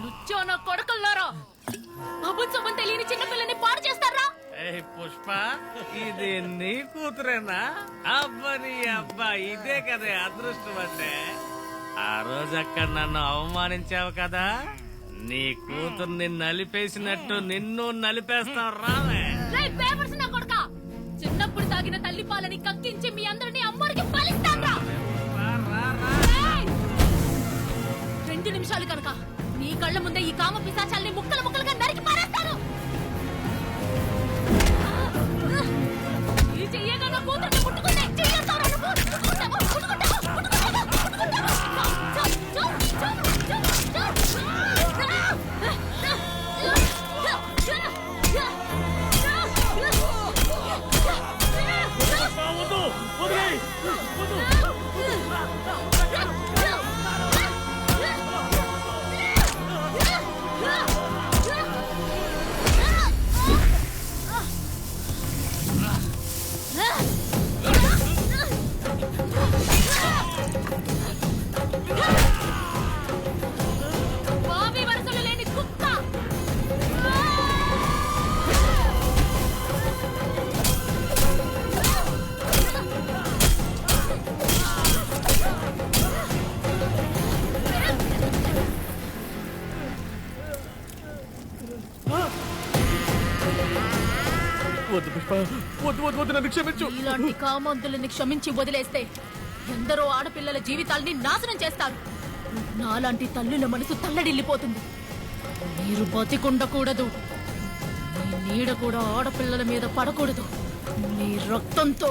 లుచ్చోనా కొడకల్లారా, అబుద్ధం తెలియని చిన్నపిల్లని పాడు చేస్తారా? పుష్ప, ఇది నీ కూతురేనా? అబ్బని అబ్బా, ఇదే కదా అదృష్టం అంటే. ఆ రోజు అక్కడ నన్ను అవమానించావు కదా, నీ కూతుర్ని నలిపేసినట్టు నిన్ను నలిపేస్తాం. రావే చిన్నప్పుడు తాగిన తల్లి పాలని కక్కించి మీ అందరినీ అమ్మడికి పాలిస్తారా? 2 నిమిషాలు కనుక నీ కళ్ళ ముందే ఈ కామ పిశాచాల్ని ముక్కలు ముక్కలుగా నరికి పారేస్తాను. ఈ చెయ్యగా నా కూతుర్ని ముట్టుకుంటే చెయ్యేస్తారా నువ్వు? ఇలాంటి కామంతులని క్షమించి వదిలేస్తే ఎందరో ఆడపిల్లల జీవితాల్ని నాశనం చేస్తారు. నాలాంటి తల్లుల మనసు తల్లడిల్లిపోతుంది. మీరు బతికుండకూడదు. మీ నీడ కూడా ఆడపిల్లల మీద పడకూడదు. మీ రక్తంతో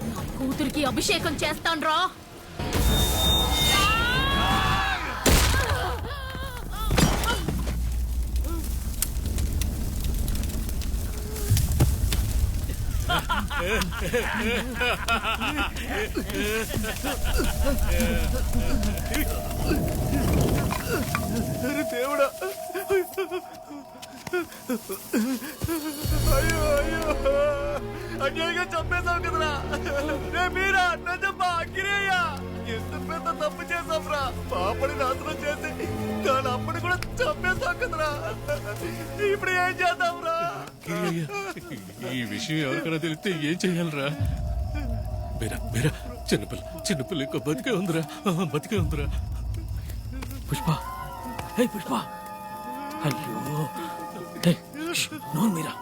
నా కూతురికి అభిషేకం చేస్తాన్రా. దేవుడా, అయ్యో అయ్యో, అన్యాయంగా చంపేశావు కదరా. రే మీరా, నజమ్మా, గిరయ్య, ఎంత పెద్ద తప్పు చేశాంరా. పాపని నాశనం చేసి దాని అమ్మని కూడా చంపేశావు కదరా. ఇప్పుడు ఏం చేద్దాంరా? ఈ విషయం ఎవరికైనా తెలిస్తే ఏం చెయ్యాలరా? మీరా మీరా, చిన్నపిల్ల ఇంకా బతికే ఉందిరా. పుష్ప, హే పుష్ప, అయ్యో నో మీరా.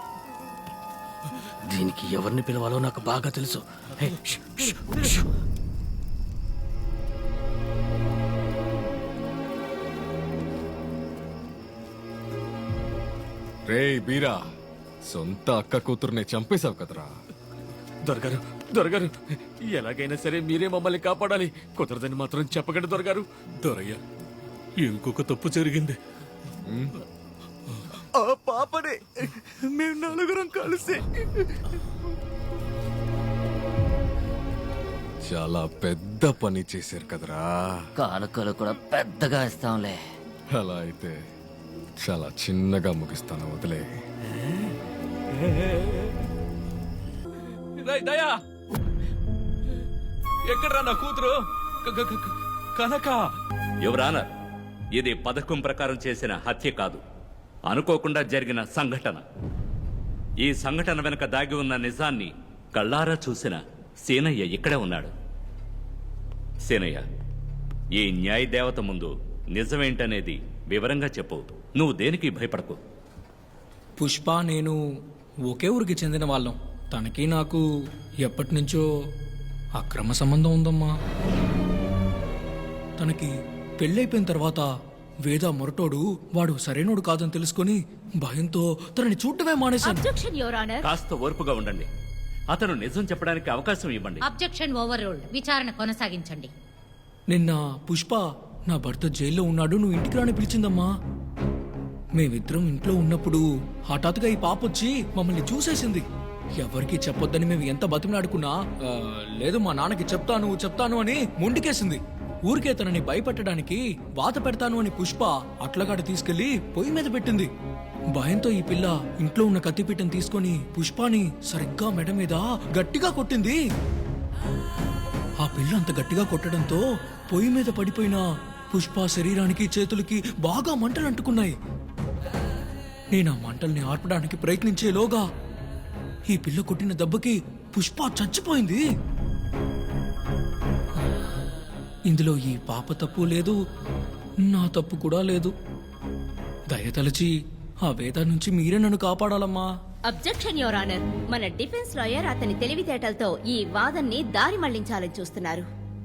దీనికి ఎవరిని పిలవాలో నాకు బాగా తెలుసు. రే బీరా, సొంత అక్క కూతుర్ని చంపేశావు కదరా. దొరగారు, ఎలాగైనా సరే మీరే మమ్మల్ని కాపాడాలి. కుదరదని మాత్రం చెప్పకండి దొరగారు. దొరయ్య, ఇంకొక తప్పు జరిగింది. ఆ పాపని మేము నలుగురం కలిసి చాలా పెద్ద పని చేశారు కదరా. కానుకలు కూడా పెద్దగా ఇస్తాంలే. అలా అయితే చాలా చిన్నగా ముగిస్తాను, వదిలే. దయా, ఎక్కడ్రా నా కూతురు కనక? యువరానర్, ఇది పథకం ప్రకారం చేసిన హత్య కాదు, అనుకోకుండా జరిగిన సంఘటన. ఈ సంఘటన వెనుక దాగి ఉన్న నిజాన్ని కళ్ళారా చూసిన సీనయ్య ఇక్కడే ఉన్నాడు. సీనయ్య, ఈ న్యాయ దేవత ముందు నిజమేంటనేది వివరంగా చెప్పు. నువ్వు దేనికి భయపడకు. పుష్ప, నేను ఒకే ఊరికి చెందిన వాళ్ళం. తనకి నాకు ఎప్పటి నుంచో అక్రమ సంబంధం ఉందమ్మా. తనకి పెళ్ళైపోయిన తర్వాత వేద మొరటోడు వాడు సరైనోడు కాదని తెలుసుకుని భయంతో తనని చూడటమే మానేశాను. Objection your honour. కాస్త ఓర్పుగా ఉండండి. అతను నిజం చెప్పడానికి అవకాశం ఇవ్వండి. Objection over ruled. విచారణ కొనసాగించండి. నిన్న పుష్ప నా భర్త జైల్లో ఉన్నాడు, నువ్వు ఇంటికి రాని పిలిచిందమ్మా. మేమిద్దరం ఇంట్లో ఉన్నప్పుడు హఠాత్తుగా ఈ పాప వచ్చి మమ్మల్ని చూసేసింది. ఎవరికి చెప్పొద్దని మేము ఎంత బతిమలాడుకున్నా లేదు మా నాన్నకి చెప్తాను అని మొండికేసింది. ఊరికే తనని భయపెట్టడానికి వాత పెడతాను అని పుష్ప అట్లగాడ తీసుకెళ్లి పొయ్యి మీద పెట్టింది. భయంతో ఈ పిల్ల ఇంట్లో ఉన్న కత్తిపీటను తీసుకొని పుష్పాని సరిగ్గా మెడ మీద గట్టిగా కొట్టింది. ఆ పిల్ల అంత గట్టిగా కొట్టడంతో పొయ్యి మీద పడిపోయిన పుష్ప శరీరానికి చేతులకి బాగా మంటలు అంటుకున్నాయి. నేను ఆ మంటల్ని ఆర్పడానికి ప్రయత్నించేలోగా ఈ పిల్ల కొట్టిన దెబ్బకి పుష్ప చచ్చిపోయింది. ఇందులో ఈ పాప తప్పు లేదు, నా తప్పు కూడా లేదు. దయతలచి ఆ వేద నుంచి మీరే నన్ను కాపాడాలమ్మా. Objection your honour. మన డిఫెన్స్ లాయర్ అతని తెలివితేటలతో ఈ వాదన్ని దారి మళ్లించాలని చూస్తున్నారు.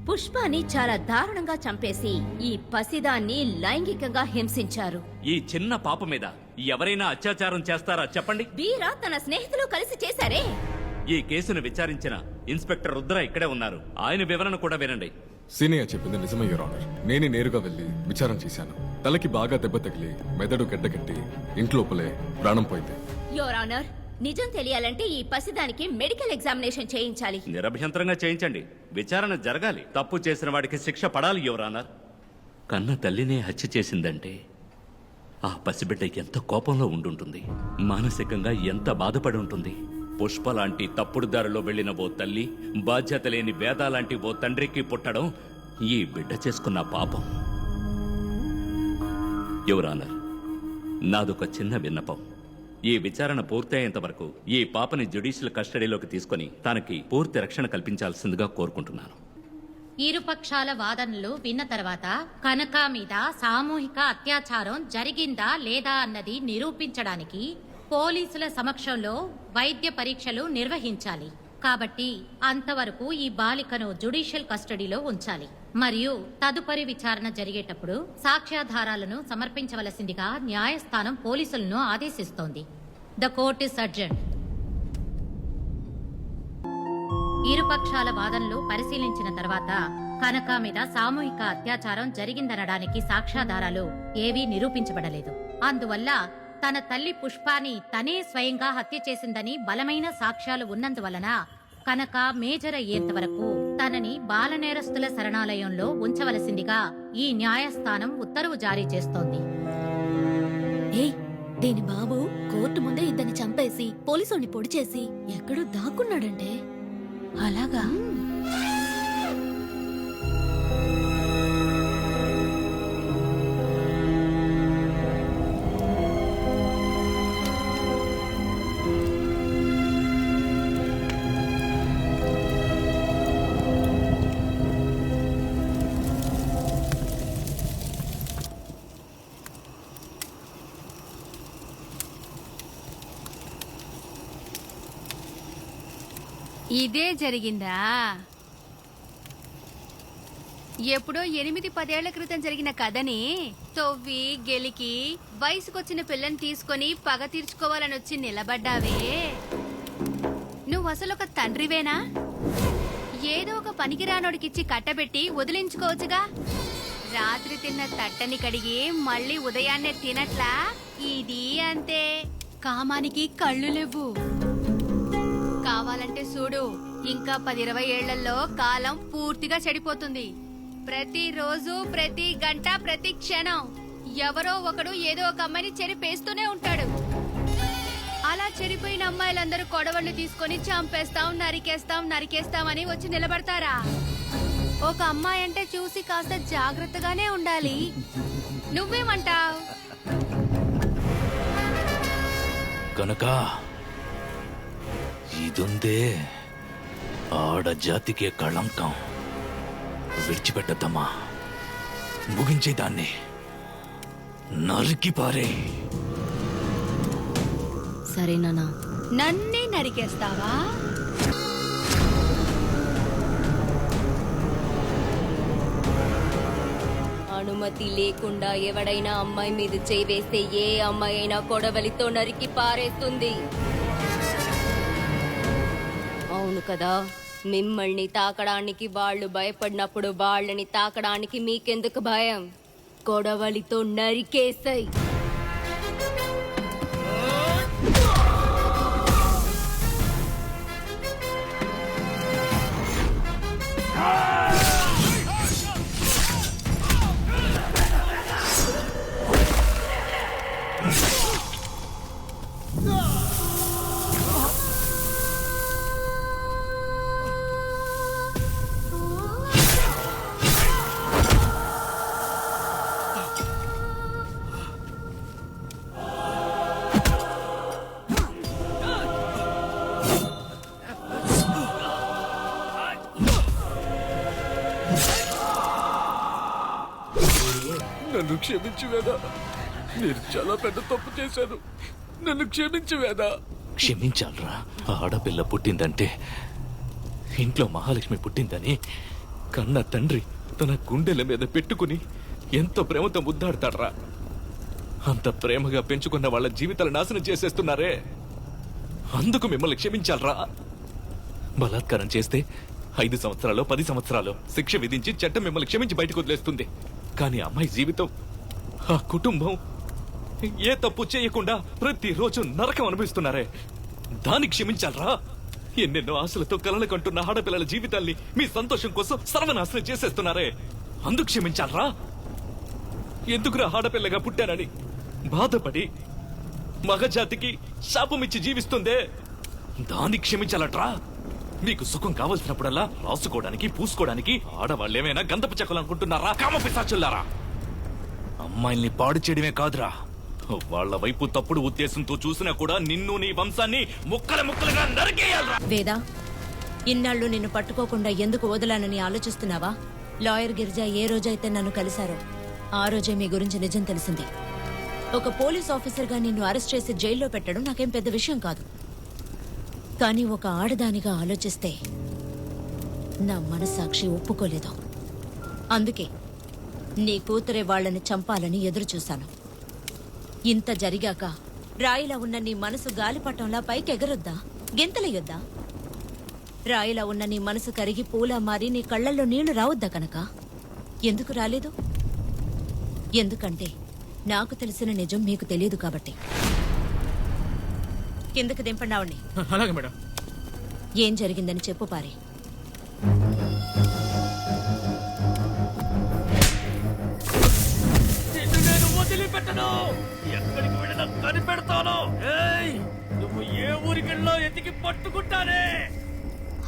పుష్పాని చాలా దారుణంగా చంపేసి ఈ పసిదాన్ని లైంగికంగా హింసించారు. ఈ చిన్న పాప మీద ఎవరైనా అత్యాచారం చేస్తారా చెప్పండి? వీరా తన స్నేహితులు కలిసి చేశారే. ఈ కేసును విచారించిన ఇన్స్పెక్టర్ రుద్ర ఇక్కడే ఉన్నారు. ఆయన వివరణ కూడా వినండి. సీనియర్ చెప్పింది నిజమే యువర్ ఆనర్. నేనే నేరుగా వెళ్లి విచారణ చేశాను. తలకి బాగా దెబ్బ తగిలి మెదడు గడ్డకట్టి ఇంట్లోపలే ప్రాణం పోయింది. యువర్ ఆనర్, నిజం తెలియాలంటే ఈ పసిదానికి మెడికల్ ఎగ్జామినేషన్ చేయించాలి. నిరభ్యంతరంగా చేయించండి. విచారణ జరగాలి. తప్పు చేసిన వాడికి శిక్ష పడాలి యువర్ ఆనర్. కన్న తల్లినే హత్య చేసిందంటే ఆ పసిబిడ్డ ఎంత కోపంలో ఉండుంటుంది, మానసికంగా ఎంత బాధపడి ఉంటుంది. పుష్ప లాంటి తప్పుడు దారిలో వెళ్లిన ఓ తల్లి, బాధ్యత లేని వేద లాంటి ఓ తండ్రికి పుట్టడం ఈ బిడ్డ చేసుకున్న పాపం. యువర్ ఆనర్, నాదొక చిన్న విన్నపం. ఈ విచారణ పూర్తయ్యేంత వరకు ఈ పాపని జ్యుడిషియల్ కస్టడీలోకి తీసుకుని తనకి పూర్తి రక్షణ కల్పించాల్సిందిగా కోరుకుంటున్నాను. ఇరుపక్షాల వాదనలు విన్న తర్వాత కనక మీద సామూహిక అత్యాచారం జరిగిందా లేదా అన్నది నిరూపించడానికి పోలీసుల సమక్షంలో వైద్య పరీక్షలు నిర్వహించాలి. కాబట్టి అంతవరకు ఈ బాలికను జ్యుడిషియల్ కస్టడీలో ఉంచాలి మరియు తదుపరి విచారణ జరిగేటప్పుడు సాక్ష్యాధారాలను సమర్పించవలసిందిగా న్యాయస్థానం పోలీసులను ఆదేశిస్తోంది. The court is adjourned. ఇరుపక్షాల వాదనలు పరిశీలించిన తర్వాత కనక మీద సామూహిక అత్యాచారం జరిగిందనడానికి సాక్ష్యాధారాలు ఏవీ నిరూపించబడలేదు. అందువల్ల తన తల్లి పుష్పాని తనే స్వయంగా హత్య చేసిందని బలమైన సాక్ష్యాలు ఉన్నందువలన కనక మేజర్ అయ్యేంత వరకు తనని బాలనేరస్తుల శరణాలయంలో ఉంచవలసిందిగా ఈ న్యాయస్థానం ఉత్తర్వు జారీ చేస్తోంది. దీని బాబు కోర్టు ముందే ఇద్దరిని చంపేసి పోలీసుని పొడి చేసి ఎక్కడో దాక్కున్నాడంటే. అలాగా? ఇదే జరిగిందా? ఎప్పుడో 8-10 ఏళ్ల క్రితం జరిగిన కథని తవ్వి గెలికి వయసుకొచ్చిన పిల్లని తీసుకొని పగ తీర్చుకోవాలని వచ్చి నిలబడ్డావే. నువ్వు అసలు ఒక తండ్రివేనా? ఏదో ఒక పనికిరానోడికిచ్చి కట్టబెట్టి వదిలించుకోవచ్చుగా. రాత్రి తిన్న తట్టని కడిగి మళ్ళీ ఉదయాన్నే తినట్లా. ఇది అంతే. కామానికి కళ్ళు లేవు. కావాలంటే చూడు, ఇంకా 10-20 ఏళ్లలో కాలం పూర్తిగా చెడిపోతుంది. ప్రతిరోజు, ప్రతి గంట, ప్రతి క్షణం ఎవరో ఒకడు ఏదో ఒక అమ్మాయిని చెరిపేస్తూనే ఉంటాడు. అలా చెడిపోయిన అమ్మాయిలందరూ కొడవళ్ళు తీసుకొని చంపేస్తాం, నరికేస్తాం అని వచ్చి నిలబడతారా? ఒక అమ్మాయి అంటే చూసి కాస్త జాగ్రత్తగానే ఉండాలి. నువ్వేమంటావ్? కనుక ఇదుందే ఆడజాతికే కళంకం. విడిచిపెట్టద్దమ్మా, ముగించేదాన్ని నరికి పారే. సరేనా? నన్నే నరికేస్తావా? అనుమతి లేకుండా ఎవడైనా అమ్మాయి మీద చేయి వేస్తే ఏ అమ్మాయి అయినా కొడవలితో నరికి పారేస్తుంది. అవును కదా? మిమ్మల్ని తాకడానికి వాళ్ళు భయపడినప్పుడు వాళ్ళని తాకడానికి మీకెందుకు భయం? కొడవలితో నరికేసాయి. నన్ను క్షమించు వేదా. నేను చాలా పెద్ద తప్పు చేశాను. నన్ను క్షమించు వేదా. క్షమించాలరా. ఆడపిల్ల పుట్టిందంటే ఇంట్లో మహాలక్ష్మి పుట్టిందని కన్న తండ్రి తన గుండెల మీద పెట్టుకుని ఎంతో ప్రేమతో ముద్దాడతాడ్రా. అంత ప్రేమగా పెంచుకున్న వాళ్ళ జీవితాలు నాశనం చేసేస్తున్నారే. అందుకు మిమ్మల్ని క్షమించాలరా. బలాత్కారం చేస్తే 5 సంవత్సరాలు 10 సంవత్సరాలు శిక్ష విధించి చట్టం మిమ్మల్ని క్షమించి బయటకు వదిలేస్తుంది. కానీ అమ్మాయి జీవితం, ఆ కుటుంబం ఏ తప్పు చేయకుండా ప్రతిరోజు నరకం అనుభవిస్తున్నారే. దాన్ని క్షమించాలరా. ఎన్నెన్నో ఆశలతో కలలు కంటున్న ఆడపిల్లల జీవితాల్ని మీ సంతోషం కోసం సర్వనాశనం చేసేస్తున్నారే. అందుకు క్షమించాలరా. ఎందుకురా ఆడపిల్లగా పుట్టానని బాధపడి మగజాతికి శాపమిచ్చి జీవిస్తుందే, దాన్ని క్షమించాలట్రా. మీకు సుఖం కావలసినప్పుడల్లా రాసుకోవడానికి పూసుకోవడానికి ఆడవాళ్ళేమైనా గంధపు చెక్కలు అనుకుంటున్నారా? కామపిశాచులారా. అమ్మాయిల్ని పాడు చేయడమే కాదురా, వాళ్ళ వైపు తప్పుడు ఉద్దేశంతో చూసినా కూడా నిన్ను నీ వంశాన్ని ముక్కలుగా నరికేయాలరా. వేదా, ఇన్నాళ్ళు నిన్ను పట్టుకోకుండా ఎందుకు వదలానని ఆలోచిస్తున్నావా? లాయర్ గిరిజ ఏ రోజైతే నన్ను కలిశారో ఆ రోజే మీ గురించి నిజం తెలిసింది. ఒక పోలీస్ ఆఫీసర్గా నిన్ను అరెస్ట్ చేసి జైల్లో పెట్టడం నాకేం పెద్ద విషయం కాదు. కానీ ఒక ఆడదానిగా ఆలోచిస్తే నా మనస్సాక్షి ఒప్పుకోలేదు. అందుకే నీ కూతురే వాళ్ళని చంపాలని ఎదురు చూశాను. ఇంత జరిగాక రాయిలా ఉన్న నీ మనసు గాలిపటంలా పైకెగరొద్దా, గెంతలయ్యొద్దా? రాయిలా ఉన్న నీ మనసు కరిగి పూలా మారి నీ కళ్ళల్లో నీళ్లు రావద్దా కనుక? ఎందుకు రాలేదు? ఎందుకంటే నాకు తెలిసిన నిజం మీకు తెలియదు కాబట్టి. కిందకి దింపండి ఆవిడ్ని. అలాగే మేడం. ఏం జరిగిందని చెప్పు పారి. నేను వదిలిపెట్టను. ఎక్కడికి వెళ్ళినా కనిపెడతాను. నువ్వు ఏ ఊరికెళ్ళో ఎతికి పట్టుకుంటానే.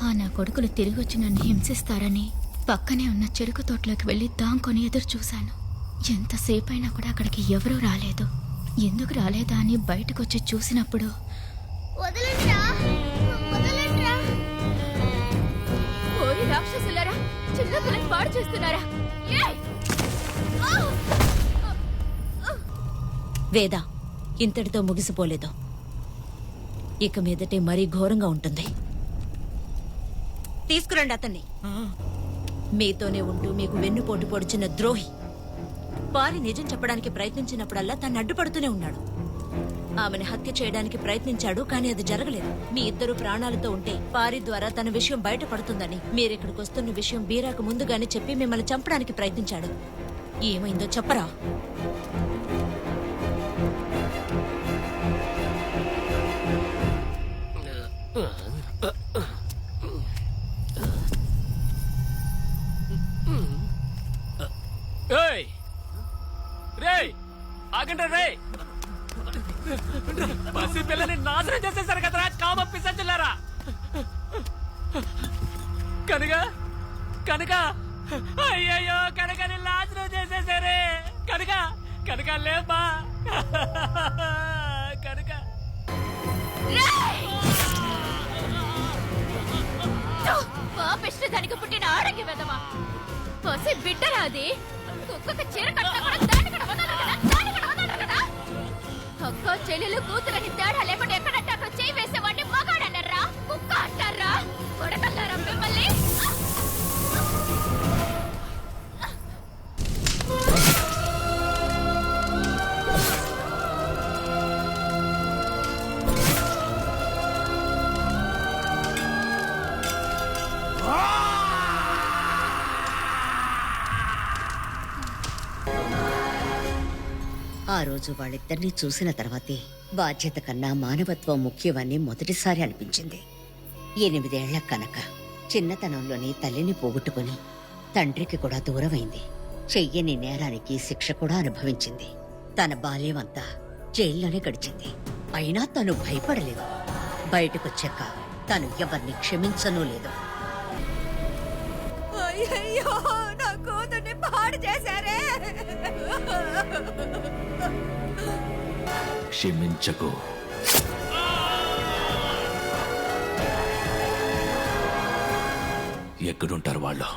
ఆ నా కొడుకులు తిరిగి వచ్చి నన్ను హింసిస్తారని పక్కనే ఉన్న చెరుకు తోటలోకి వెళ్లి దాంకొని ఎదురు చూశాను. ఎంతసేపైనా కూడా అక్కడికి ఎవరూ రాలేదు. ఎందుకు రాలేదా అని బయటకొచ్చి చూసినప్పుడు రాక్షసులారా, చిన్న పిల్లలు పాడు చేస్తున్నారా? వేద, ఇంతటితో ముగిసిపోలేదు. ఇక మీదటే మరీ ఘోరంగా ఉంటుంది. తీసుకురండి అతన్ని. మీతోనే ఉంటూ మీకు వెన్నుపోటు పొడిచిన ద్రోహి. పారి నిజం చెప్పడానికి ప్రయత్నించినప్పుడల్లా తను అడ్డుపడుతూనే ఉన్నాడు. ఆమెను హత్య చేయడానికి ప్రయత్నించాడు, కానీ అది జరగలేదు. మీ ఇద్దరు ప్రాణాలతో ఉంటే పారి ద్వారా తన విషయం బయటపడుతుందని మీరిక్కడికి వస్తున్న విషయం బీరాకు ముందుగానే చెప్పి మిమ్మల్ని చంపడానికి ప్రయత్నించాడు. ఏమైందో చెప్పరా? ఆగండి రే. పసి పిల్లని నాశనం చేసేసారు కదరా కామ పిశాచులారా. కనుక అయ్యయ్యో, కనుకని నాశనం చేసేసారే. కనుక లేమ్మా. కనుక పాపిష్టి దానికి పుట్టిన ఆడకి వెదవా. పసి బిడ్డరా అది. కుక్కకు చీర కట్టినా కూడా దాన్ని కూడా వదలరు కదా. అక్క చెల్లెలు కూతురని తేడా లేకుండా ఎక్కడంటే అక్కడ చేయి వేసేవాడిని మగాడన్నారా, కుక్క అంటారా? కొడకల్లారా మిమ్మల్ని. ఆ రోజు వాళ్ళిద్దరినీ చూసిన తర్వాతే బాధ్యత కన్నా మానవత్వం ముఖ్యమని మొదటిసారి అనిపించింది. 8 ఏళ్ల కనక చిన్నతనంలోని తల్లిని పోగొట్టుకుని తండ్రికి కూడా దూరమైంది. చెయ్యని నేరానికి శిక్ష కూడా అనుభవించింది. తన బాల్యమంతా జైల్లోనే గడిచింది. అయినా తను భయపడలేదు. బయటకొచ్చాక తను ఎవరిని క్షమించనూ లేదు. అయ్యయ్యో, నా కూతుర్ని పాడు చేశారే. క్షమించకు. ఎక్కడుంటారు వాళ్ళు?